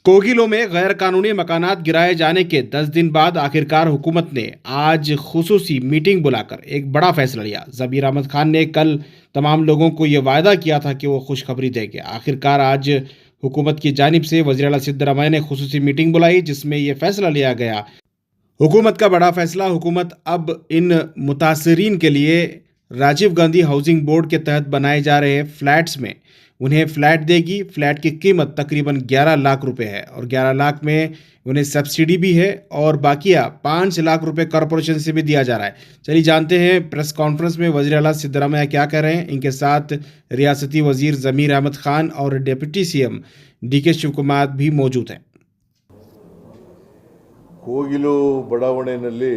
कोगिलों में गैर कानूनी मकानात गिराए जाने के 10 दिन बाद आखिरकार हुकूमत ने आज खुसूसी मीटिंग बुलाकर एक बड़ा फैसला लिया। जबीर अहमद खान ने कल तमाम लोगों को यह वायदा किया था कि वो खुशखबरी देंगे। आखिरकार आज हुकूमत की जानिब से वज़ीर आला सिद्धरमैया ने खुसूसी मीटिंग बुलाई, जिसमें यह फैसला लिया गया। हुकूमत का बड़ा फैसला, हुकूमत अब इन मुतासरीन के लिए राजीव गांधी हाउसिंग बोर्ड के तहत बनाए जा रहे फ्लैट्स में उन्हें फ्लैट देगी। फ्लैट की कीमत तकरीबन 11 लाख रुपए है और 11 लाख में उन्हें सब्सिडी भी है और बाकिया 5 लाख रुपए कॉरपोरेशन से भी दिया जा रहा है। चलिए जानते हैं प्रेस कॉन्फ्रेंस में वज़ीर आला सिद्धरमैया क्या कह रहे हैं। इनके साथ रियासती वजीर ज़मीर अहमद खान और deputy CM DK Shivakumar भी मौजूद हैं। ಕೋಗಿಲು ಬಡಾವಣೆಯಲ್ಲಿ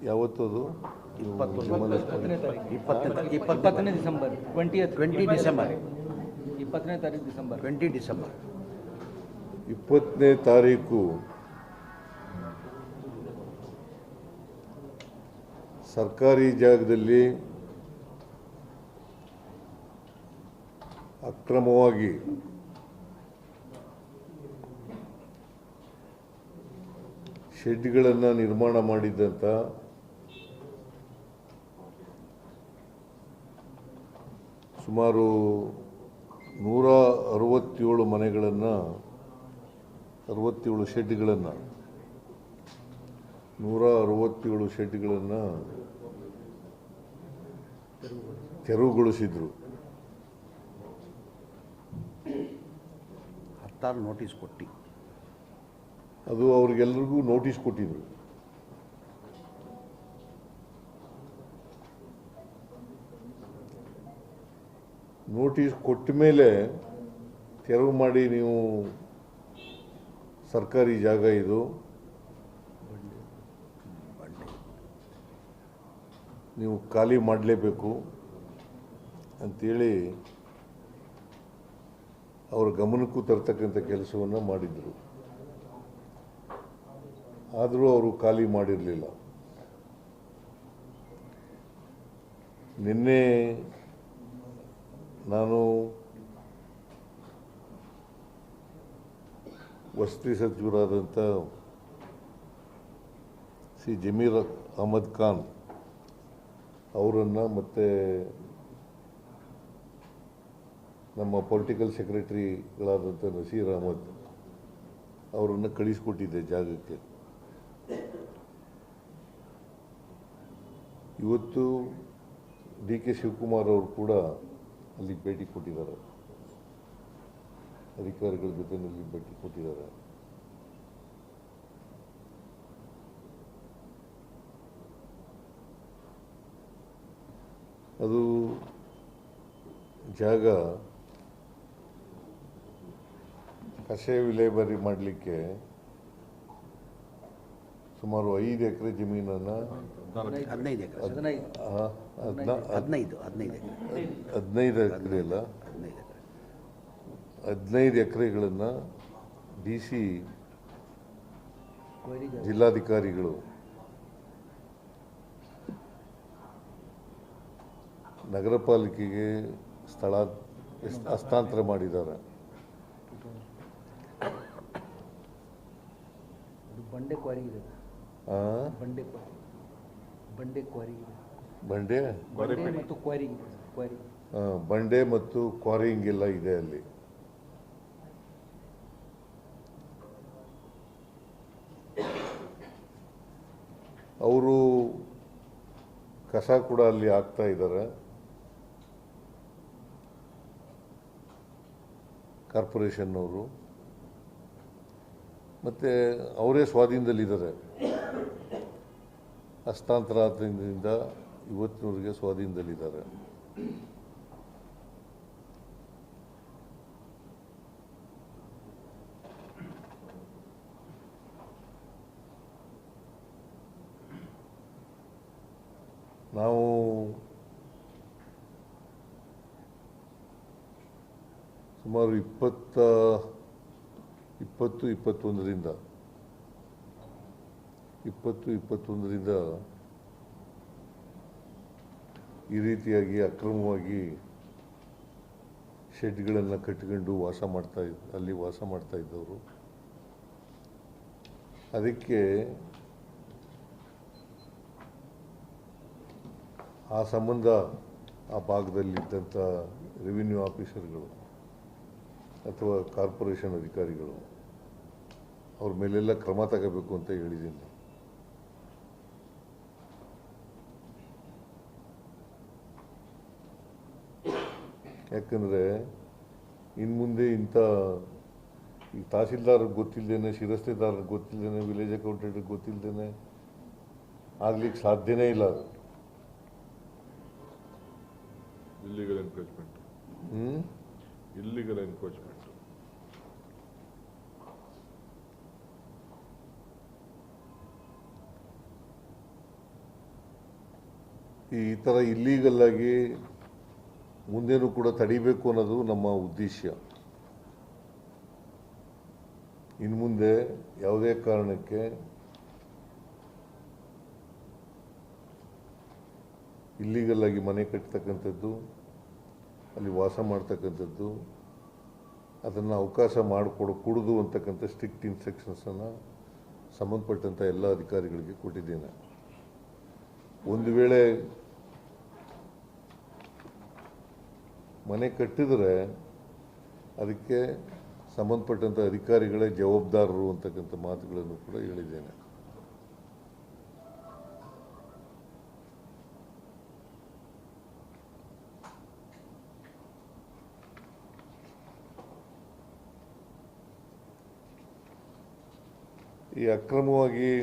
ಯಾವತ್ತು ಅದು 20 ಡಿಸೆಂಬರ್ 20ನೇ ತಾರೀಕು ಸರ್ಕಾರಿ ಜಾಗದಲ್ಲಿ ಅಕ್ರಮವಾಗಿ ಶೆಡ್ಗಳನ್ನು ನಿರ್ಮಾಣ ಮಾಡಿದಂಥ ಸುಮಾರು 167 ಮನೆಗಳನ್ನು 67 ಶೆಡ್ಗಳನ್ನು 167 ಶೆಡ್ಗಳನ್ನು ತೆರವುಗೊಳಿಸಿದ್ರು. 16 ನೋಟಿಸ್ ಕೊಟ್ಟು ಅದು ಅವ್ರಿಗೆಲ್ಲರಿಗೂ ನೋಟಿಸ್ ಕೊಟ್ಟಿದ್ರು. ನೋಟಿಸ್ ಕೊಟ್ಟ ಮೇಲೆ ತೆರವು ಮಾಡಿ, ನೀವು ಸರ್ಕಾರಿ ಜಾಗ ಇದು, ನೀವು ಖಾಲಿ ಮಾಡಲೇಬೇಕು ಅಂಥೇಳಿ ಅವರ ಗಮನಕ್ಕೂ ತರ್ತಕ್ಕಂಥ ಕೆಲಸವನ್ನು ಮಾಡಿದರು. ಆದರೂ ಅವರು ಖಾಲಿ ಮಾಡಿರಲಿಲ್ಲ. ನಿನ್ನೆ ನಾನು ವಸತಿ ಸಚಿವರಾದಂಥ ಶ್ರೀ ಜಮೀರ್ ಅಹಮದ್ ಖಾನ್ ಅವರನ್ನು ಮತ್ತು ನಮ್ಮ ಪೊಲಿಟಿಕಲ್ ಸೆಕ್ರೆಟರಿಗಳಾದಂಥ ನಸೀರ್ ಅಹಮದ್ ಅವರನ್ನು ಕಳಿಸ್ಕೊಟ್ಟಿದ್ದೆ ಜಾಗಕ್ಕೆ. ಇವತ್ತು DK ಶಿವಕುಮಾರ್ ಅವರು ಕೂಡ ಅಲ್ಲಿ ಭೇಟಿ ಕೊಟ್ಟಿದ್ದಾರೆ, ಅಧಿಕಾರಿಗಳ ಜೊತೆಯಲ್ಲಿ ಭೇಟಿ ಕೊಟ್ಟಿದ್ದಾರೆ. ಅದು ಜಾಗ ಕಷಾಯ ವಿಲೇವಾರಿ ಮಾಡಲಿಕ್ಕೆ ಸುಮಾರು 5 ಎಕರೆ ಜಮೀನನ್ನು 15 ಎಕರೆ ಅಲ್ಲ 15 ಎಕರೆಗಳನ್ನು DC ಜಿಲ್ಲಾಧಿಕಾರಿಗಳು ನಗರ ಪಾಲಿಕೆಗೆ ಹಸ್ತಾಂತರ ಮಾಡಿದ್ದಾರೆ. ಬಂಡೆ ಕ್ವಾರಿ ಇದೆ, ಬಂಡೆ ಮತ್ತು ಕ್ವಾರಿಂಗ್ ಎಲ್ಲ ಇದೆ ಅಲ್ಲಿ. ಅವರು ಕಸ ಕೂಡ ಅಲ್ಲಿ ಹಾಕ್ತಾ ಇದ್ದಾರೆ. ಕಾರ್ಪೊರೇಷನ್ನವರು ಮತ್ತು ಅವರೇ ಸ್ವಾಧೀನದಲ್ಲಿದ್ದಾರೆ. ಹಸ್ತಾಂತರ ಆದ್ರಿಂದ ಇವತ್ತಿನವರೆಗೆ ಸ್ವಾಧೀನದಲ್ಲಿದ್ದಾರೆ. ನಾವು ಸುಮಾರು 20-21ರಿಂದ ಈ ರೀತಿಯಾಗಿ ಅಕ್ರಮವಾಗಿ ಶೆಡ್ಗಳನ್ನು ಕಟ್ಟಿಕೊಂಡು ಅಲ್ಲಿ ವಾಸ ಮಾಡ್ತಾ ಇದ್ದವರು. ಅದಕ್ಕೆ ಆ ಸಂಬಂಧ ಆ ಭಾಗದಲ್ಲಿದ್ದಂಥ ರೆವಿನ್ಯೂ ಆಫೀಸರ್ಗಳು ಅಥವಾ ಕಾರ್ಪೊರೇಷನ್ ಅಧಿಕಾರಿಗಳು ಅವ್ರ ಮೇಲೆಲ್ಲ ಕ್ರಮ ತಗೋಬೇಕು ಅಂತ ಹೇಳಿದ್ದೀನಿ. ಯಾಕಂದರೆ ಇನ್ನು ಮುಂದೆ ಇಂಥ ಈ ತಹಸೀಲ್ದಾರ್ಗೆ ಗೊತ್ತಿಲ್ಲದೇನೆ, ಶಿರಸ್ತೆದಾರರಿಗೆ ಗೊತ್ತಿಲ್ಲದೇನೆ, ವಿಲೇಜ್ ಅಕೌಂಟೆಂಟ್ಗೆ ಗೊತ್ತಿಲ್ಲದೇನೆ ಆಗ್ಲಿಕ್ಕೆ ಸಾಧ್ಯನೇ ಇಲ್ಲ. ಅದು ಇಲ್ಲಿಗಲ್ ಎನ್ಕ್ರೋಚ್ಮೆಂಟ್. Illegal encroachment. ಈ ಥರ ಇಲ್ಲೀಗಲ್ ಆಗಿ ಮುಂದೇನೂ ಕೂಡ ತಡಿಬೇಕು ಅನ್ನೋದು ನಮ್ಮ ಉದ್ದೇಶ. ಇನ್ನು ಮುಂದೆ ಯಾವುದೇ ಕಾರಣಕ್ಕೆ ಇಲ್ಲೀಗಲ್ ಆಗಿ ಮನೆ ಕಟ್ಟತಕ್ಕಂಥದ್ದು, ಅಲ್ಲಿ ವಾಸ ಮಾಡ್ತಕ್ಕಂಥದ್ದು, ಅದನ್ನು ಅವಕಾಶ ಮಾಡಿಕೊಡಕೂಡದು ಅಂತಕ್ಕಂಥ ಸ್ಟ್ರಿಕ್ಟ್ ಇನ್ಸ್ಟ್ರಕ್ಷನ್ಸನ್ನು ಸಂಬಂಧಪಟ್ಟಂಥ ಎಲ್ಲ ಅಧಿಕಾರಿಗಳಿಗೆ ಕೊಟ್ಟಿದ್ದೇನೆ. ಒಂದು ವೇಳೆ ಮನೆ ಕಟ್ಟಿದರೆ ಅದಕ್ಕೆ ಸಂಬಂಧಪಟ್ಟಂಥ ಅಧಿಕಾರಿಗಳೇ ಜವಾಬ್ದಾರರು ಅಂತಕ್ಕಂಥ ಮಾತುಗಳನ್ನು ಕೂಡ ಹೇಳಿದ್ದೇನೆ. ಈ ಅಕ್ರಮವಾಗಿ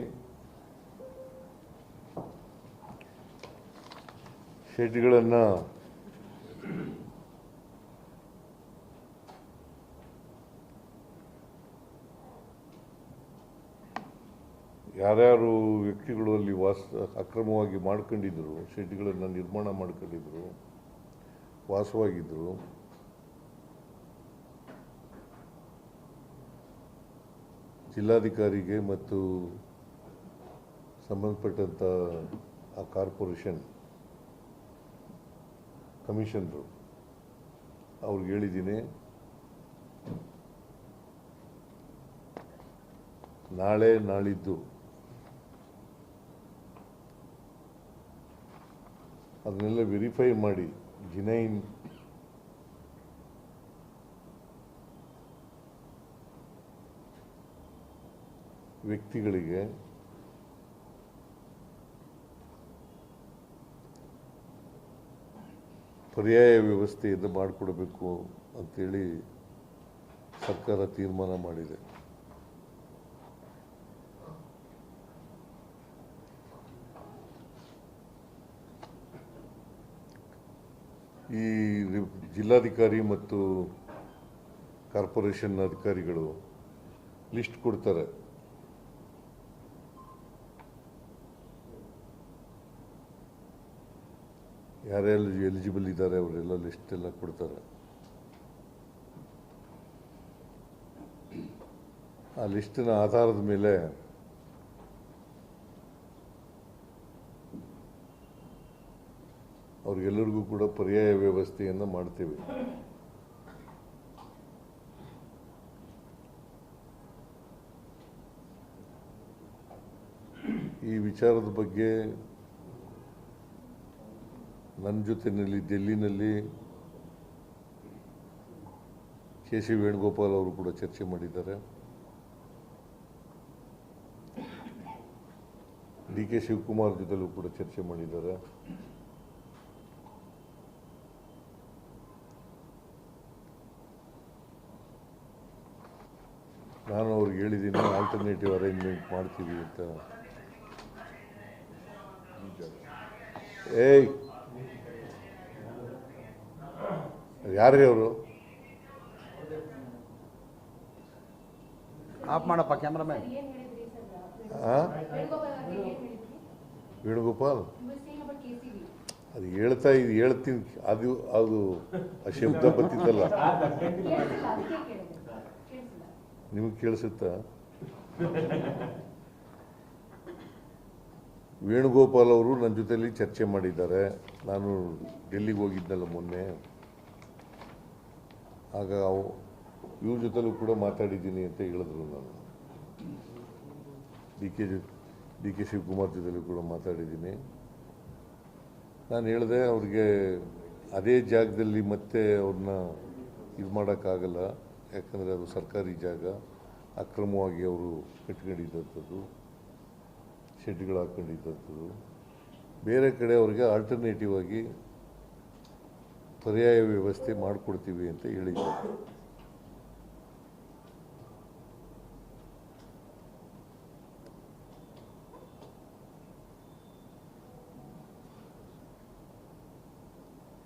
ಶೆಡ್ಗಳನ್ನು ಯಾರ್ಯಾರು ವ್ಯಕ್ತಿಗಳು ಅಲ್ಲಿ ಅಕ್ರಮವಾಗಿ ಮಾಡ್ಕೊಂಡಿದ್ರು, ಶೆಡ್ಗಳನ್ನು ನಿರ್ಮಾಣ ಮಾಡ್ಕೊಂಡಿದ್ರು, ವಾಸವಾಗಿದ್ದರು, ಜಿಲ್ಲಾಧಿಕಾರಿಗೆ ಮತ್ತು ಸಂಬಂಧಪಟ್ಟಂಥ ಆ ಕಾರ್ಪೊರೇಷನ್ ಕಮಿಷನರು ಅವ್ರಿಗೆ ಹೇಳಿದ್ದೀನಿ, ನಾಳೆ ನಾಳಿದ್ದು ಅದನ್ನೆಲ್ಲ ವೆರಿಫೈ ಮಾಡಿ ಜಿನೈನ್ ವ್ಯಕ್ತಿಗಳಿಗೆ ಪರ್ಯಾಯ ವ್ಯವಸ್ಥೆಯನ್ನು ಮಾಡಿಕೊಡಬೇಕು ಅಂತೇಳಿ ಸರ್ಕಾರ ತೀರ್ಮಾನ ಮಾಡಿದೆ. ಈ ಜಿಲ್ಲಾಧಿಕಾರಿ ಮತ್ತು ಕಾರ್ಪೊರೇಷನ್ ಅಧಿಕಾರಿಗಳು ಲಿಸ್ಟ್ ಕೊಡ್ತಾರೆ. ಯಾರ್ಯಾರು ಎಲಿಜಿಬಲ್ ಇದ್ದಾರೆ ಅವರೆಲ್ಲ ಲಿಸ್ಟ್ ಎಲ್ಲ ಕೊಡ್ತಾರೆ. ಆ ಲಿಸ್ಟಿನ ಆಧಾರದ ಮೇಲೆ ಅವ್ರಿಗೆಲ್ಲರಿಗೂ ಕೂಡ ಪರ್ಯಾಯ ವ್ಯವಸ್ಥೆಯನ್ನು ಮಾಡ್ತೇವೆ. ಈ ವಿಚಾರದ ಬಗ್ಗೆ ನನ್ನ ಜೊತೆಯಲ್ಲಿ ಡೆಲ್ಲಿನಲ್ಲಿ ಕೆ.ಸಿ. ವೇಣುಗೋಪಾಲ್ ಅವರು ಕೂಡ ಚರ್ಚೆ ಮಾಡಿದ್ದಾರೆ. ಡಿ.ಕೆ. ಶಿವಕುಮಾರ್ ಜೊತೆಲೂ ಕೂಡ ಚರ್ಚೆ ಮಾಡಿದ್ದಾರೆ. ನಾನು ಅವ್ರಿಗೆ ಹೇಳಿದ್ದೀನಿ, ಆಲ್ಟರ್ನೇಟಿವ್ ಅರೇಂಜ್ಮೆಂಟ್ ಮಾಡ್ತೀವಿ ಅಂತ. ಏಯ್ ಯಾರೇ ಅವರು? ಆಫ್ ಮಾಡಪ್ಪ ಕ್ಯಾಮ್ರಾಮನ್. ವೇಣುಗೋಪಾಲ್ ಅದು ಹೇಳ್ತೀನಿ, ಅದು ಅದು ಆ ಶಬ್ದ ಬರ್ತಿತ್ತಲ್ಲ, ನಿಮಗೆ ಕೇಳಿಸುತ್ತಾ? ವೇಣುಗೋಪಾಲ್ ಅವರು ನನ್ನ ಜೊತೆಯಲ್ಲಿ ಚರ್ಚೆ ಮಾಡಿದ್ದಾರೆ. ನಾನು ಡೆಲ್ಲಿಗೆ ಹೋಗಿದ್ನಲ್ಲ ಮೊನ್ನೆ, ಆಗ ಇವ್ರ ಜೊತೆಲೂ ಕೂಡ ಮಾತಾಡಿದ್ದೀನಿ ಅಂತ ಹೇಳಿದ್ರು. ನಾನು ಡಿ ಕೆ ಶಿವಕುಮಾರ್ ಜೊತೆಲೂ ಕೂಡ ಮಾತಾಡಿದ್ದೀನಿ. ನಾನು ಹೇಳಿದೆ ಅವ್ರಿಗೆ ಅದೇ ಜಾಗದಲ್ಲಿ ಮತ್ತೆ ಅವ್ರನ್ನ ಇದು ಮಾಡೋಕ್ಕಾಗಲ್ಲ, ಯಾಕಂದರೆ ಅದು ಸರ್ಕಾರಿ ಜಾಗ, ಅಕ್ರಮವಾಗಿ ಅವರು ಕಟ್ಕೊಂಡಿದ್ದಂಥದ್ದು, ಶೆಡ್ಗಳು ಹಾಕ್ಕೊಂಡಿದ್ದಂಥದ್ದು. ಬೇರೆ ಕಡೆ ಅವ್ರಿಗೆ ಆಲ್ಟರ್ನೇಟಿವ್ ಆಗಿ ಪರ್ಯಾಯ ವ್ಯವಸ್ಥೆ ಮಾಡಿಕೊಡ್ತೀವಿ ಅಂತ ಹೇಳಿದ್ದಾರೆ.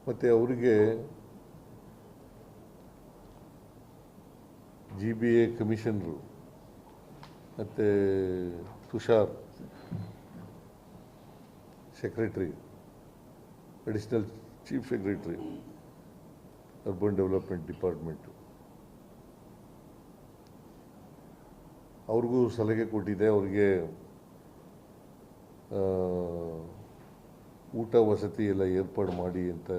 ಮತ್ತು ಅವರಿಗೆ GBA ಕಮಿಷನರು ಮತ್ತು Tushar secretary, additional chief secretary urban development department, ಅವ್ರಿಗೂ ಸಲಹೆ ಕೊಟ್ಟಿದ್ದೆ. ಅವ್ರಿಗೆ ಊಟ ವಸತಿ ಎಲ್ಲ ಏರ್ಪಾಡು ಮಾಡಿ ಅಂತ,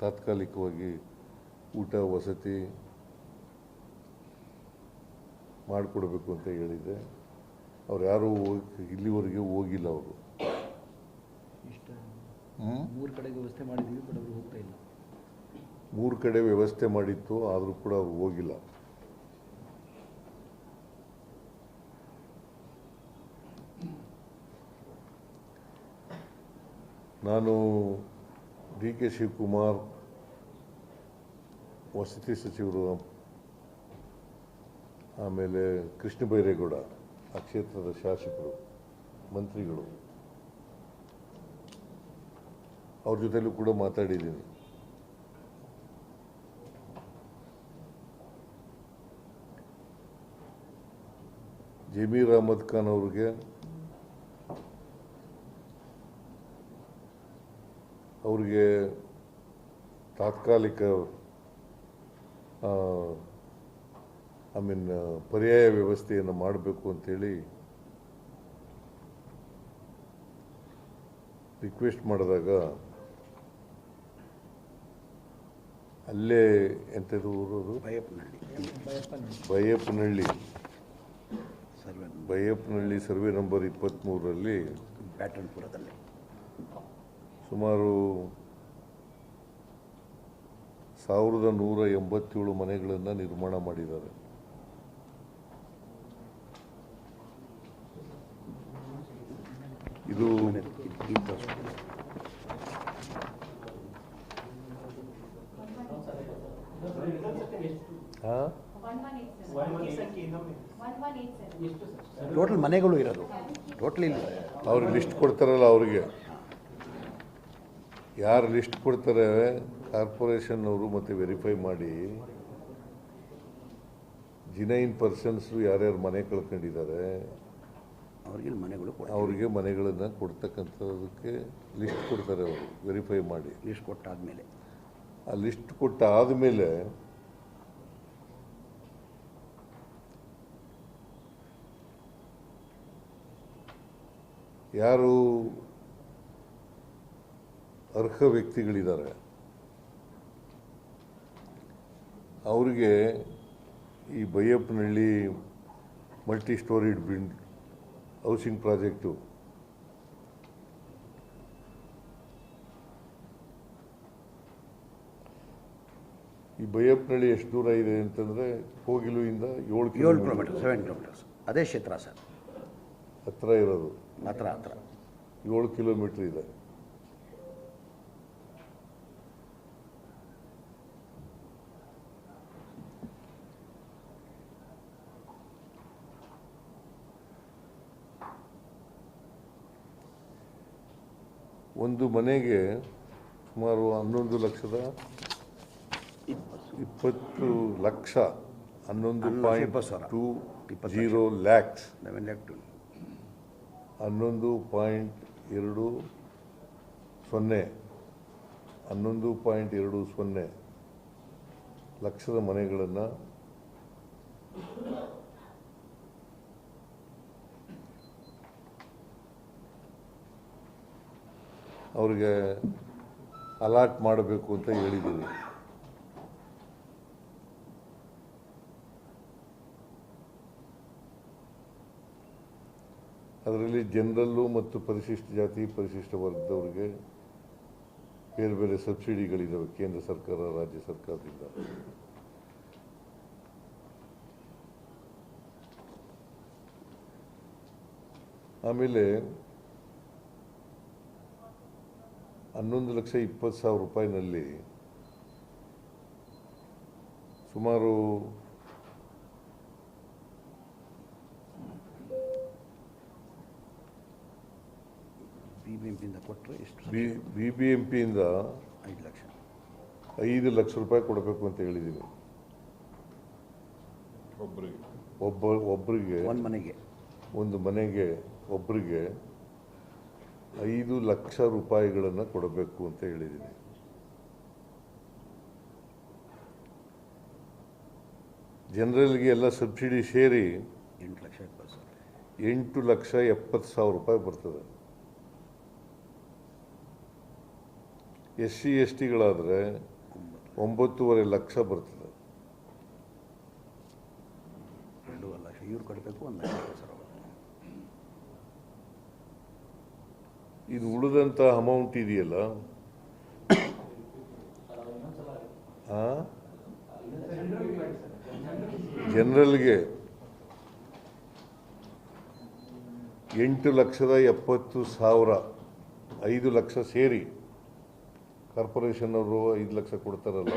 ತಾತ್ಕಾಲಿಕವಾಗಿ ಊಟ ವಸತಿ ಮಾಡಿಕೊಡ್ಬೇಕು ಅಂತ ಹೇಳಿದ್ದೆ. ಅವ್ರು ಯಾರೂ ಇಲ್ಲಿವರೆಗೆ ಹೋಗಿಲ್ಲ. ಅವರು ಇಷ್ಟು 3 ಕಡೆಗೆ ವ್ಯವಸ್ಥೆ ಮಾಡಿದ್ದೀವಿ, ಬಟ್ ಅವರು ಹೋಗ್ತಾ ಇಲ್ಲ. 3 ಕಡೆ ವ್ಯವಸ್ಥೆ ಮಾಡಿತ್ತು, ಆದರೂ ಕೂಡ ಅವ್ರು ಹೋಗಿಲ್ಲ. ನಾನು DK ಶಿವಕುಮಾರ್, ವಸತಿ ಸಚಿವರು, ಆಮೇಲೆ ಕೃಷ್ಣ ಬೈರೇಗೌಡ, ಆ ಕ್ಷೇತ್ರದ ಶಾಸಕರು, ಮಂತ್ರಿಗಳು, ಅವ್ರ ಜೊತೆಲೂ ಕೂಡ ಮಾತಾಡಿದ್ದೀನಿ. ಜಮೀರ್ ಅಹಮದ್ ಖಾನ್ ಅವ್ರಿಗೆ ತಾತ್ಕಾಲಿಕ ಪರ್ಯಾಯ ವ್ಯವಸ್ಥೆಯನ್ನು ಮಾಡಬೇಕು ಅಂತೇಳಿ ರಿಕ್ವೆಸ್ಟ್ ಮಾಡಿದಾಗ, ಅಲ್ಲೇ ಎಂಥದ್ದು ಊರದು, ಬೈಯಪ್ಪನಹಳ್ಳಿ ಸರ್ವೆ ನಂಬರ್ 23ರಲ್ಲಿ ಪ್ಯಾಟರ್ನ್ಪುರದಲ್ಲಿ ಸುಮಾರು 1187 ಮನೆಗಳನ್ನು ನಿರ್ಮಾಣ ಮಾಡಿದ್ದಾರೆ. ಇದು ಟೋಟಲ್ ಮನೆಗಳು ಇರೋದು ಟೋಟಲ್ ಇಲ್ಲ. ಅವ್ರಿಗೆ ಲಿಸ್ಟ್ ಕೊಡ್ತಾರಲ್ಲ, ಅವ್ರಿಗೆ ಯಾರು ಲಿಸ್ಟ್ ಕೊಡ್ತಾರೆ ಕಾರ್ಪೊರೇಷನ್ ಅವರು ಮತ್ತೆ ವೆರಿಫೈ ಮಾಡಿ ಜಿನೈನ್ ಪರ್ಸನ್ಸು ಯಾರ್ಯಾರು ಮನೆ ಕಳ್ಕೊಂಡಿದ್ದಾರೆ ಅವ್ರಿಗೆ ಮನೆಗಳನ್ನು ಕೊಡ್ತಕ್ಕಂಥದಕ್ಕೆ ಲಿಸ್ಟ್ ಕೊಡ್ತಾರೆ. ಅವರು ವೆರಿಫೈ ಮಾಡಿ ಲಿಸ್ಟ್ ಕೊಟ್ಟಾದ್ಮೇಲೆ, ಆ ಲಿಸ್ಟ್ ಕೊಟ್ಟಾದಮೇಲೆ ಯಾರು ಅರ್ಹ ವ್ಯಕ್ತಿಗಳಿದ್ದಾರೆ ಅವರಿಗೆ ಈ Baiyappanahalli multi storeyed housing project ಈ ಬೈಯಪ್ಪನಹಳ್ಳಿ ಎಷ್ಟು ದೂರ ಇದೆ ಅಂತಂದರೆ ಕೋಗಿಲುವಿಂದ 7 ಕಿಲೋಮೀಟರ್ 7 ಕಿಲೋಮೀಟರ್ಸ್ ಅದೇ ಕ್ಷೇತ್ರ ಸರ್. ಹತ್ರ ಇರೋದು, ಹತ್ರ 7 ಕಿಲೋಮೀಟರ್ ಇದೆ. ಒಂದು ಮನೆಗೆ ಸುಮಾರು 11 ಲಕ್ಷದ 20 ಲಕ್ಷ 11.20 ಲ್ಯಾಕ್ಸ್ 11.20 ಲಕ್ಷದ ಮನೆಗಳನ್ನು ಅವ್ರಿಗೆ ಅಲಾಟ್ ಮಾಡಬೇಕು ಅಂತ ಹೇಳಿದ್ದೀನಿ. ಅದರಲ್ಲಿ ಜನರಲ್ಲು ಮತ್ತು ಪರಿಶಿಷ್ಟ ಜಾತಿ ಪರಿಶಿಷ್ಟ ವರ್ಗದವರಿಗೆ ಬೇರೆ ಬೇರೆ ಸಬ್ಸಿಡಿಗಳಿದ್ದಾವೆ ಕೇಂದ್ರ ಸರ್ಕಾರ ರಾಜ್ಯ ಸರ್ಕಾರದಿಂದ. ಆಮೇಲೆ 11,20,000 ರೂಪಾಯಿನಲ್ಲಿ ಸುಮಾರು BBMP ಇಂದ ಕೊಟ್ಟರೆ ಎಷ್ಟು? BBMP-ಯಿಂದ 5 ಲಕ್ಷ 5 ಲಕ್ಷ ರೂಪಾಯಿ ಕೊಡಬೇಕು ಅಂತ ಹೇಳಿದ್ದೀನಿ. ಒಬ್ಬರಿಗೆ ಒಂದು ಮನೆಗೆ ಒಬ್ಬರಿಗೆ 5 ಲಕ್ಷ ರೂಪಾಯಿಗಳನ್ನು ಕೊಡಬೇಕು ಅಂತ ಹೇಳಿದ್ದೀನಿ. ಜನರಲ್ಗೆ ಎಲ್ಲ ಸಬ್ಸಿಡಿ ಸೇರಿ 8,70,000 ರೂಪಾಯಿ ಬರ್ತದೆ. SC STಗಳಾದರೆ 9.5 ಲಕ್ಷ ಬರ್ತದೆ. 2 ಲಕ್ಷ ಇವ್ರು ಕಟ್ಟಬೇಕು, 1 ಲಕ್ಷ ಸರ್. ಇದು ಉಳಿದಂಥ ಅಮೌಂಟ್ ಇದೆಯಲ್ಲ, ಜನರಲ್ಗೆ 8,70,000, 5 ಲಕ್ಷ ಸೇರಿ ಕಾರ್ಪೊರೇಷನ್ ಅವರು 5 ಲಕ್ಷ ಕೊಡ್ತಾರಲ್ಲ,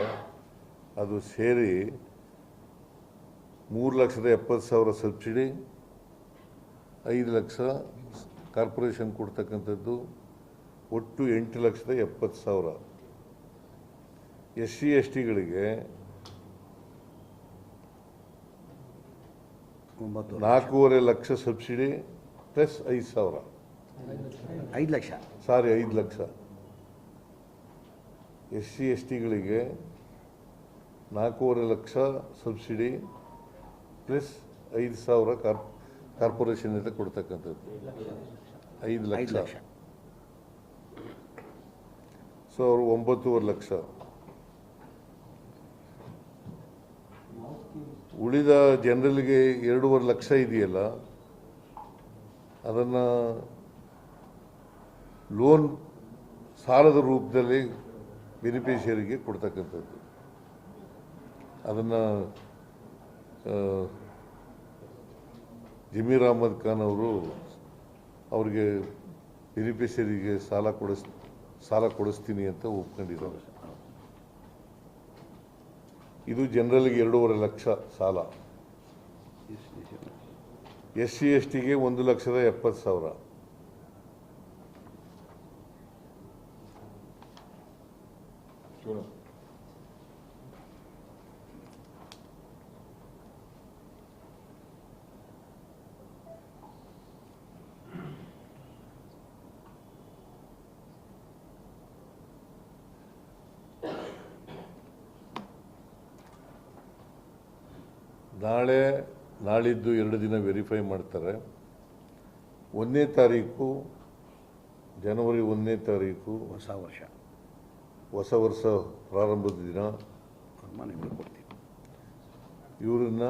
ಅದು ಸೇರಿ 3,70,000 ಸಬ್ಸಿಡಿ, 5 ಲಕ್ಷ ಕಾರ್ಪೊರೇಷನ್ ಕೊಡ್ತಕ್ಕಂಥದ್ದು, ಒಟ್ಟು 8,70,000. SC STಗಳಿಗೆ 4.5 lakh subsidy plus 5,000. 5 lakh sorry 5 lakh. SC STಗಳಿಗೆ 4.5 ಲಕ್ಷ ಸಬ್ಸಿಡಿ ಪ್ಲಸ್ 5,000 ಕಾರ್ಪೊರೇಷನ್ನಿಂದ ಕೊಡ್ತಕ್ಕಂಥದ್ದು, 5 ಲಕ್ಷ. ಸೊ ಅವರು 9.5 ಲಕ್ಷ. ಉಳಿದ ಜನರಲ್ಗೆ 2.5 ಲಕ್ಷ ಇದೆಯಲ್ಲ, ಅದನ್ನು ಲೋನ್ ಸಾಲದ ರೂಪದಲ್ಲಿ ಬೆನಿಫಿಷಿಯರಿಗೆ ಕೊಡ್ತಕ್ಕಂಥದ್ದು. ಅದನ್ನು ಜಮೀರ್ ಅಹಮದ್ ಖಾನ್ ಅವರು ಅವ್ರಿಗೆ ಬೆನಿಫಿಷಿಯರಿಗೆ ಸಾಲ ಕೊಡಿಸ್ತೀನಿ ಅಂತ ಒಪ್ಕೊಂಡಿದ್ದಾರೆ. ಇದು ಜನರಲ್ಗೆ 2.5 ಲಕ್ಷ ಸಾಲ. SC STಗೆ 1,70,000. ನಾಳಿದ್ದು 2 ದಿನ ವೆರಿಫೈ ಮಾಡ್ತಾರೆ. 1ನೇ ತಾರೀಕು ಜನವರಿ 1ನೇ ತಾರೀಕು ಹೊಸ ವರ್ಷ ಪ್ರಾರಂಭದ ದಿನ ಇವರನ್ನ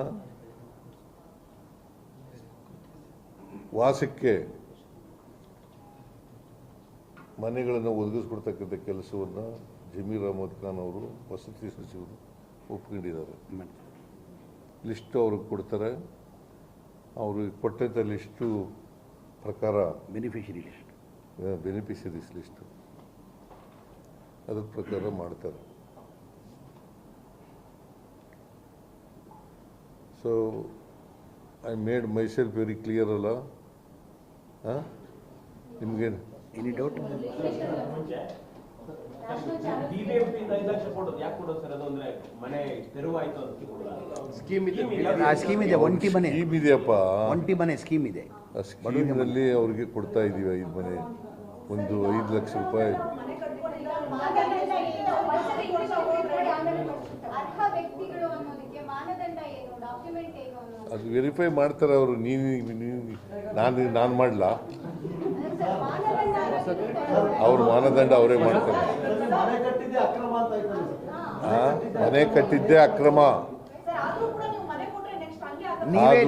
ವಾಸಕ್ಕೆ ಮನೆಗಳನ್ನು ಒದಗಿಸ್ಕೊಡ್ತಕ್ಕಂಥ ಕೆಲಸವನ್ನು ಜಮೀರ್ ಅಹಮದ್ ಖಾನ್ ಅವರು ವಸತಿ ಸಚಿವರು ಒಪ್ಕೊಂಡಿದ್ದಾರೆ. ಲಿಸ್ಟು ಅವ್ರಿಗೆ ಕೊಡ್ತಾರೆ. ಅವ್ರಿಗೆ ಕೊಟ್ಟಂಥ ಲಿಸ್ಟು ಪ್ರಕಾರ ಬೆನಿಫಿಷರೀಸ್ ಲಿಸ್ಟು ಅದ್ರ ಪ್ರಕಾರ ಮಾಡ್ತಾರೆ. So I made myself very clear ಅಲ್ಲ? ನಿಮಗೆ ಎನಿ ಡೌಟ್? ಸ್ಕೀಮ್ ಇದೆ, ಒಂಟಿ ಮನೆ ಸ್ಕೀಮ್ ಇದೆಯಪ್ಪ. ಒಂಟಿ ಮನೆ ಸ್ಕೀಮ್ ಇದೆ. ಆ ಸ್ಕೀಮ್ನಲ್ಲಿ ಅವ್ರಿಗೆ ಕೊಡ್ತಾ ಇದ್ದೀವಿ 5 ಮನೆ, ಒಂದು 5 ಲಕ್ಷ ರೂಪಾಯಿ. ಅದು ವೆರಿಫೈ ಮಾಡ್ತಾರೆ ಅವರು. ನಾನು ಮಾಡಲ್ಲ, ಅವ್ರ ಮಾನದಂಡ ಅವರೇ ಮಾಡ್ತಾರೆ. ಮನೆ ಕಟ್ಟಿದ್ದೇ ಅಕ್ರಮ. ನೀವೇ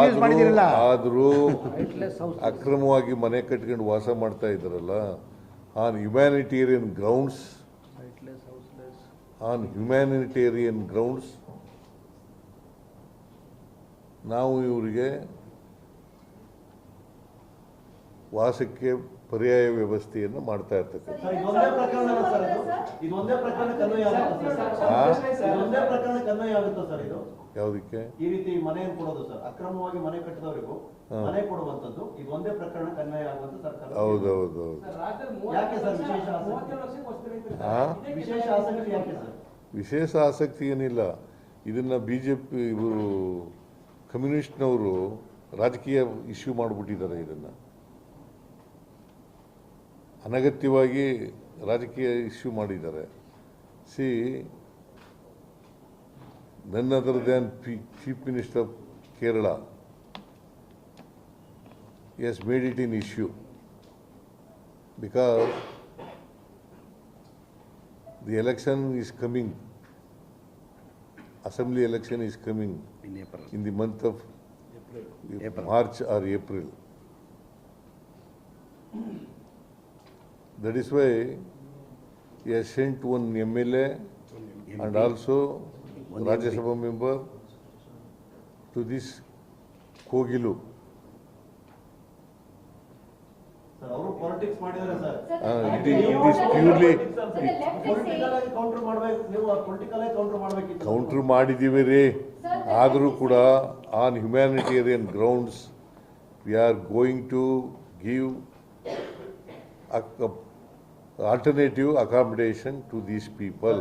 ಯೂಸ್ ಮಾಡಿದಿರಲ್ಲ. ಆದರೂ Rightless house. ಅಕ್ರಮವಾಗಿ ಮನೆ ಕಟ್ಕೊಂಡು ವಾಸ ಮಾಡ್ತಾ ಇದ್ದಾರಲ್ಲ, on humanitarian grounds, Rightless, houseless. On humanitarian grounds ನಾವು ಇವರಿಗೆ ವಾಸಕ್ಕೆ ಪರ್ಯಾಯ ವ್ಯವಸ್ಥೆಯನ್ನು ಮಾಡ್ತಾ ಇರ್ತಕ್ಕಂಥ ಇದೊಂದೇ ಪ್ರಕರಣ ಸರ್ ಇದೊಂದೇ ಪ್ರಕರಣಕ್ಕೆ ಅನ್ವಯ ಆಗುತ್ತಾ ಸರ್? ಇದೊಂದೇ ಪ್ರಕರಣಕ್ಕೆ ಅನ್ವಯ ಆಗುತ್ತಾ ಸರ್ ಇದು? ಯಾವುದಕ್ಕೆ ಈ ರೀತಿ ಮನೆಯನ್ನು ಕೊಡೋದು ಸರ್, ಅಕ್ರಮವಾಗಿ ಮನೆ ಕಟ್ಟಿದವರಿಗೂ ಮನೆ ಕೊಡುವಂತದ್ದು ಇದೊಂದೇ ಪ್ರಕರಣಕ್ಕೆ ಅನ್ವಯ ಆಗುವಂತ ಸರ್ಕಾರ. ಹೌದೌದು. ಯಾಕೆ ಸರ್ ವಿಶೇಷ ಆಸಕ್ತಿ? ವಿಶೇಷ ಆಸಕ್ತಿ ಯಾಕೆ ಸರ್? ವಿಶೇಷ ಆಸಕ್ತಿ ಏನಿಲ್ಲ. ಇದನ್ನು BJP ಇವರು ಕಮ್ಯುನಿಸ್ಟ್ನವರು ರಾಜಕೀಯ ಇಶ್ಯೂ ಮಾಡಿಬಿಟ್ಟಿದ್ದಾರೆ. ಇದನ್ನು ಅನಗತ್ಯವಾಗಿ ರಾಜಕೀಯ ಇಶ್ಯೂ ಮಾಡಿದ್ದಾರೆ. C, none other than Chief Minister of Kerala he has made it an issue because the election is coming. Assembly election is coming In April. in the month of April. March or April. That is why he has sent one MLA and also Rajya Sabha member to this Kogilu. Sir ಅವರು politics ಮಾಡಿದ್ದಾರೆ sir. It is purely political ಆಗಿ counter ಮಾಡ್ಬೇಕು, ನೀವು political ಆಗಿ counter ಮಾಡ್ಬೇಕಿತ್ತು. Counter ಮಾಡಿದ್ದೀವಿ ರೀ. ಆದರೂ ಕೂಡ on humanitarian grounds we are going to give alternative accommodation to these people.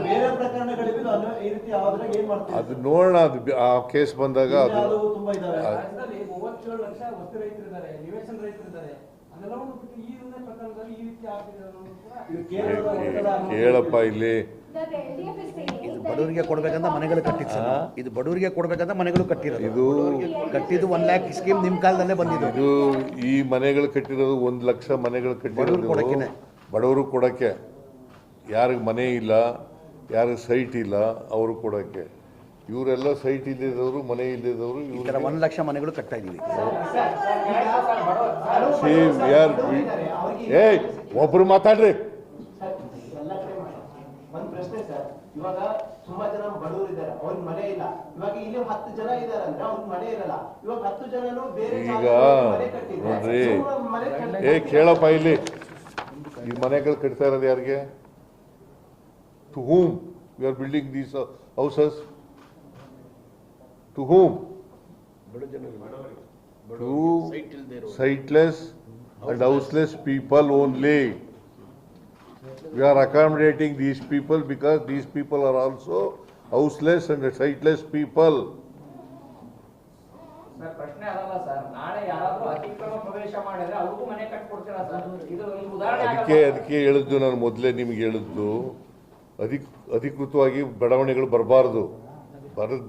ಬೇರೆ ಪ್ರಕರಣಗಳಿಗೂ ಈ ರೀತಿ ಆದ್ರೆ ಏನ್ ಮಾಡ್ತೀವಿ? ಅದು ನೋಡೋಣ, ಅದು ಆ ಕೇಸ್ ಬಂದಾಗ ಅದು ತುಂಬಾ ಇದಾವೆ. ರಾಜ್ಯದಲ್ಲಿ 37 ಲಕ್ಷ ವಸ್ತು ರೈತರಿದ್ದಾರೆ, ನಿವೇಶನ ರೈತರಿದ್ದಾರೆ. ಅದೆಲ್ಲವನ್ನು ಬಿಟ್ಟು ಈ ಒಂದೇ ಪ್ರಕರಣದಲ್ಲಿ ಈ ರೀತಿ ಆಗ್ತಿದೆ ಅನ್ನೋದು ಕೂಡ ಇದು ಕೇರಳದ ಒತ್ತಡ. ಕೇಳಪ್ಪ ಇಲ್ಲಿ. ಇದು ಬಡವರಿಗೆ ಕೊಡ್ಬೇಕಂತ ಮನೆಗಳು ಕಟ್ಟಿದ್ದು ಸರ್. ಇದು ಬಡವರಿಗೆ ಕೊಡ್ಬೇಕಂತ ಮನೆಗಳು ಕಟ್ಟಿರೋದು. ಇದು ಕಟ್ಟಿದ್ದು 1 lakh ಸ್ಕೀಮ್ ನಿಮ್ಮ ಕಾಲದಲ್ಲೇ ಬಂದಿದ್ದು. ಇದು ಈ ಮನೆಗಳು ಕಟ್ಟಿರೋದು 1 ಲಕ್ಷ ಮನೆಗಳು ಬಡವ್ರು ಕೊಡಕ್ಕೆನೆ. ಕಟ್ಟಿರೋದು ಬಡವರು ಕೊಡಕ್ಕೆ. ಯಾರಿಗೆ ಮನೆ ಇಲ್ಲ, ಯಾರಿಗೆ ಸೈಟ್ ಇಲ್ಲ ಅವರು ಕೊಡಕ್ಕೆ. ಇವರೆಲ್ಲ ಸೈಟ್ ಇಲ್ಲದವರು, ಮನೆ ಇಲ್ಲದವರು, ಈ ಥರ 1 ಲಕ್ಷ ಮನೆಗಳು ಕಟ್ತಾ ಇದೀವಿ. ಒಬ್ರು ಮಾತಾಡ್ರಿ. ಒಂದ್ ಪ್ರಶ್ನೆ ಸರ್, ಇವಾಗ ತುಂಬಾ ಜನ ಬಡವರು ಇದ್ದಾರೆ, ಅವ್ರಿಗೆ ಮನೆ ಇಲ್ಲ. ಇವಾಗ ಇಲ್ಲಿ 10 ಜನ ಇದಾರೆ ಅಂದ್ರೆ ಅವ್ರಿಗೆ ಮನೆ ಇರಲ್ಲ. ಇವಾಗ 10 ಜನನು ಬೇರೆ ಈಗ ಮನೆ ಕಟ್ಟಿದ್ರೆ ನೋಡ್ರಿ, ಮನೆ ಕಟ್ಟಿ- ಕೇಳಪ್ಪ ಇಲ್ಲಿ. ಈ ಮನೆಗಳು ಕಟ್ತಾ ಇರೋದು ಯಾರಿಗೆ? To whom you are building these houses? To whom? To siteless and houseless people only. We are accommodating these people because these people are also houseless and sightless people. Sir ಪ್ರಶ್ನೆ ಅದಲ್ಲ ಸರ್, ನಾಳೆ ಯಾರಾದ್ರೂ ಅತಿಕ್ರಮ ಪ್ರವೇಶ ಮಾಡಿದ್ರೆ ಅವ್ರಿಗೂ ಮನೆ ಕಟ್ಕೊಡ್ತೀರಾ sir? ಇದು ಒಂದು ಉದಾಹರಣೆ ಅದಕ್ಕೆ ಹೇಳಿದ್ದು, ನಾನು ಮೊದಲೇ ನಿಮ್ಗೆ ಹೇಳಿದ್ದು, ಅಧಿಕೃತವಾಗಿ ಬಡಾವಣೆಗಳು ಬರಬಾರ್ದು,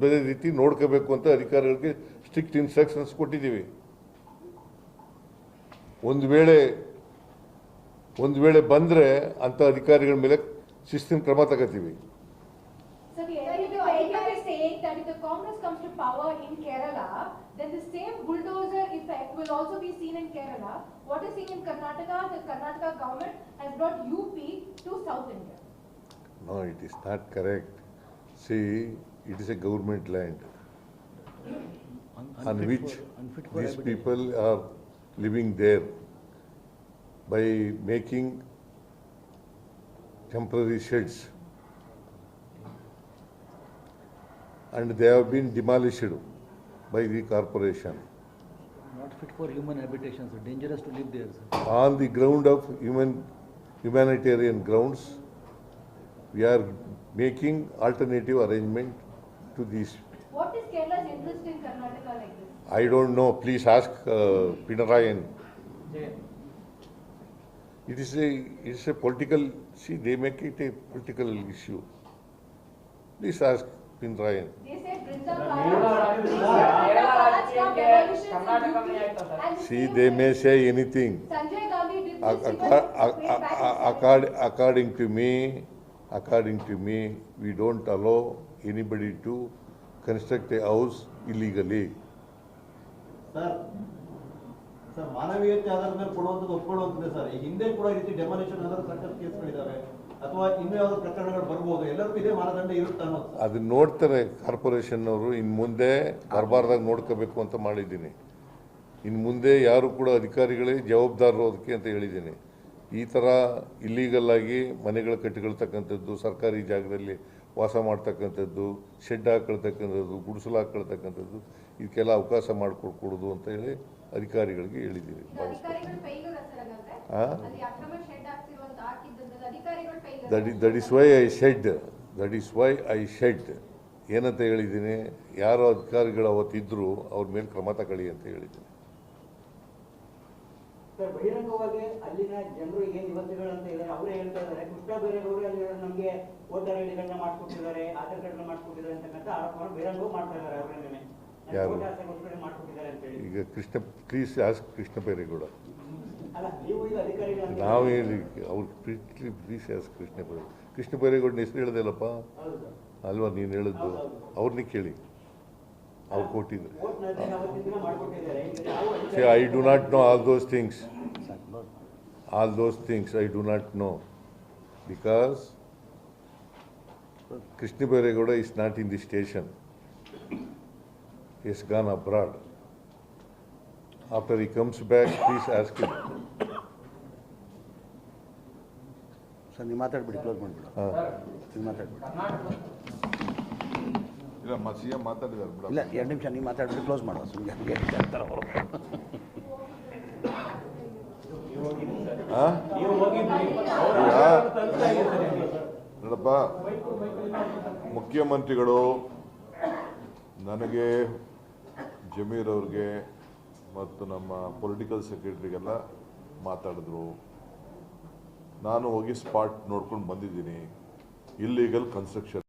ಬೇರೆ ರೀತಿ ನೋಡ್ಕೋಬೇಕು ಅಂತ ಅಧಿಕಾರಿಗಳಿಗೆ ಸ್ಟ್ರಿಕ್ಟ್ ಇನ್ಸ್ಟ್ರಕ್ಷನ್ಸ್ ಕೊಟ್ಟಿದ್ದೀವಿ. ಒಂದು ವೇಳೆ ಬಂದರೆ ಅಂಥ ಅಧಿಕಾರಿಗಳ ಮೇಲೆ ಶಿಸ್ತಿನ ಕ್ರಮ ತಗೋತೀವಿ. So the idea is saying that if the Congress comes to power in Kerala, then the same bulldozer effect will also be seen in Kerala. What is seen in Karnataka, the Karnataka government has brought UP to South India. No, it is not correct. See, it is a government land on which these people are living there by making temporary sheds, and they have been demolished by the corporation Not fit for human habitation, sir. Dangerous to live there, sir. on the ground of humanitarian grounds. We are making alternative arrangement to these. What is Kerala's interest in Karnataka like this? I don't know. Please ask Pinarayan. It is a political. See, they make it a political issue. Please ask Pinarayan. They said Brinza See, they may say anything. Sanjay Gandhi did According to me, we don't allow anybody to construct a house illegally. Sir ಮಾನವೀಯತೆ ಆಧಾರದ ಮೇಲೆ ಕೊಡುವಂಥದ್ದು ಒಪ್ಕೊಳ್ಳುವಂಥದ್ದು sir. ಈ ಹಿಂದೆ ಕೂಡ ಈ ರೀತಿ demolition ಆದರೂ ಸಾಕಷ್ಟು ಕೇಸ್ಗಳಿದ್ದಾವೆ, ಅಥವಾ ಇನ್ನೂ ಯಾವ್ದು ಪ್ರಕರಣಗಳು ಬರ್ಬೋದು, ಎಲ್ಲರಿಗೂ ಇದೇ ಮಾನದಂಡ ಇರುತ್ತೆ ಅನ್ನೋದು. ಅದನ್ನ ನೋಡ್ತಾರೆ ಕಾರ್ಪೊರೇಷನ್ ಅವರು. ಇನ್ನು ಮುಂದೆ ಬರಬಾರ್ದಾಗ ನೋಡ್ಕೋಬೇಕು ಅಂತ ಮಾಡಿದ್ದೀನಿ. ಇನ್ನು ಮುಂದೆ ಯಾರು ಕೂಡ ಅಧಿಕಾರಿಗಳೇ ಜವಾಬ್ದಾರರು ಅದಕ್ಕೆ ಅಂತ ಹೇಳಿದ್ದೀನಿ. ಈ ಥರ ಇಲ್ಲೀಗಲ್ ಆಗಿ ಮನೆಗಳು ಕಟ್ಟಿಕೊಳ್ತಕ್ಕಂಥದ್ದು, ಸರ್ಕಾರಿ ಜಾಗದಲ್ಲಿ ವಾಸ ಮಾಡ್ತಕ್ಕಂಥದ್ದು, ಶೆಡ್ ಹಾಕೊಳ್ತಕ್ಕಂಥದ್ದು, ಗುಡಿಸಲು ಹಾಕೊಳ್ತಕ್ಕಂಥದ್ದು, ಇದಕ್ಕೆಲ್ಲ ಅವಕಾಶ ಮಾಡಿಕೊಡ್ಕೊಡೋದು ಅಂತ ಹೇಳಿ ಅಧಿಕಾರಿಗಳಿಗೆ ಹೇಳಿದ್ದೀವಿ. ಅಧಿಕಾರಿಗಳು ಫೇಲ್ಯೂರ್ ಸರ್ ಹಾಗಾದ್ರೆ ಆ? ಅಲ್ಲಿ ಅಕ್ರಮ ಶೆಡ್ ಹಾಕ್ತಿರುವಂತ ಹಾಕಿದ್ದಂತ ಅಧಿಕಾರಿಗಳು failure. That is why I shed ಏನಂತ ಹೇಳಿದ್ದೀನಿ, ಯಾರು ಅಧಿಕಾರಿಗಳು ಅವತ್ತಿದ್ದರು ಅವ್ರ ಮೇಲೆ ಕ್ರಮ ತಗೊಳ್ಳಿ ಅಂತ ಹೇಳಿದ್ದೀನಿ. ಸರ್, ಬಹಿರಂಗವಾಗಿ ಅಲ್ಲಿನ ಜನರು ಏನ್ ನಿವಾಸಿಗಳು ಅಂತ ಇದ್ದಾರೆ ಅವರೇ ಹೇಳ್ತಾ ಇದ್ದಾರೆ, ಕೃಷ್ಣ ಬೈರೇಗೌಡರು ಅಲ್ಲಿ ನಮಗೆ ವೋಟರ್ ಐಡಿಗಳನ್ನ ಮಾಡ್ಕೊಟ್ಟಿದ್ದಾರೆ, ಆಧಾರ್ ಕಾರ್ಡ್ನ ಮಾಡ್ಕೊಟ್ಟಿದ್ದಾರೆ ಅಂತಕ್ಕಂಥ ಆರೋಪವನ್ನು ಬಹಿರಂಗವಾಗಿ ಮಾಡ್ತಾ ಇದ್ದಾರೆ ಅವರ ಮೇಲೆ. ಯಾರು? ಮಾಡ್ಕೊಟ್ಟಿದ್ದಾರೆ ಅಂತ ಹೇಳಿ. ಈಗ ಪ್ಲೀಸ್ ಆಸ್ಕ್ ಕೃಷ್ಣ ಬೈರೇಗೌಡ. ಅಲ್ಲ, ನೀವು ಈಗ ಅಧಿಕಾರಿಗಳು ನಾವು ಹೇಳಿ ಅವ್ರು ಪ್ಲೀಸ್ ಆಸ್ಕ್ ಕೃಷ್ಣ ಬೈರೇಗೌಡನ ಹೆಸರು ಹೇಳ್ದಲ್ಲಪ್ಪ ಹೌದು ಸರ್. ಅಲ್ವಾ ನೀನು ಹೇಳಿದ್ದು? ಅವ್ರನ್ನೇ ಕೇಳಿ, ಅವ್ರು ಕೊಟ್ಟಿದ್ರು. ಮಾಡ್ಕೊಟ್ಟಿದ್ದಾರೆ. ಈಗ ನಾವು See, I do not know all those things. All those things I do not know because Krishna Bairegowda is not in the station. He has gone abroad. After he comes back, please ask him. Sir ನೀವು ಮಾತಾಡ್ಬಿಡಿ, close ಮಾಡಿಬಿಡು. ನೀವು ಮಾತಾಡ್ಬಿಡಿ. ಇಲ್ಲ CM ಮಾತಾಡಿದ್ದಾರೆ ಬಿಡ. ಇಲ್ಲ, 2 ನಿಮಿಷ ನೀವು ಮಾತಾಡ್ಬಿಟ್ಟು close ಮಾಡುವ. ಸುಮ್ಮನೆ ಹಂಗೆ ಹೇಳ್ತಾರೆ ಅವರು. ನೋಡಪ್ಪ, ಮುಖ್ಯಮಂತ್ರಿಗಳು ನನಗೆ, ಜಮೀರ್ ಅವ್ರಿಗೆ ಮತ್ತು ನಮ್ಮ ಪೊಲಿಟಿಕಲ್ ಸೆಕ್ರೆಟರಿಗೆಲ್ಲ ಮಾತಾಡಿದ್ರು. ನಾನು ಹೋಗಿ ಸ್ಪಾಟ್ ನೋಡ್ಕೊಂಡು ಬಂದಿದ್ದೀನಿ. Illegal construction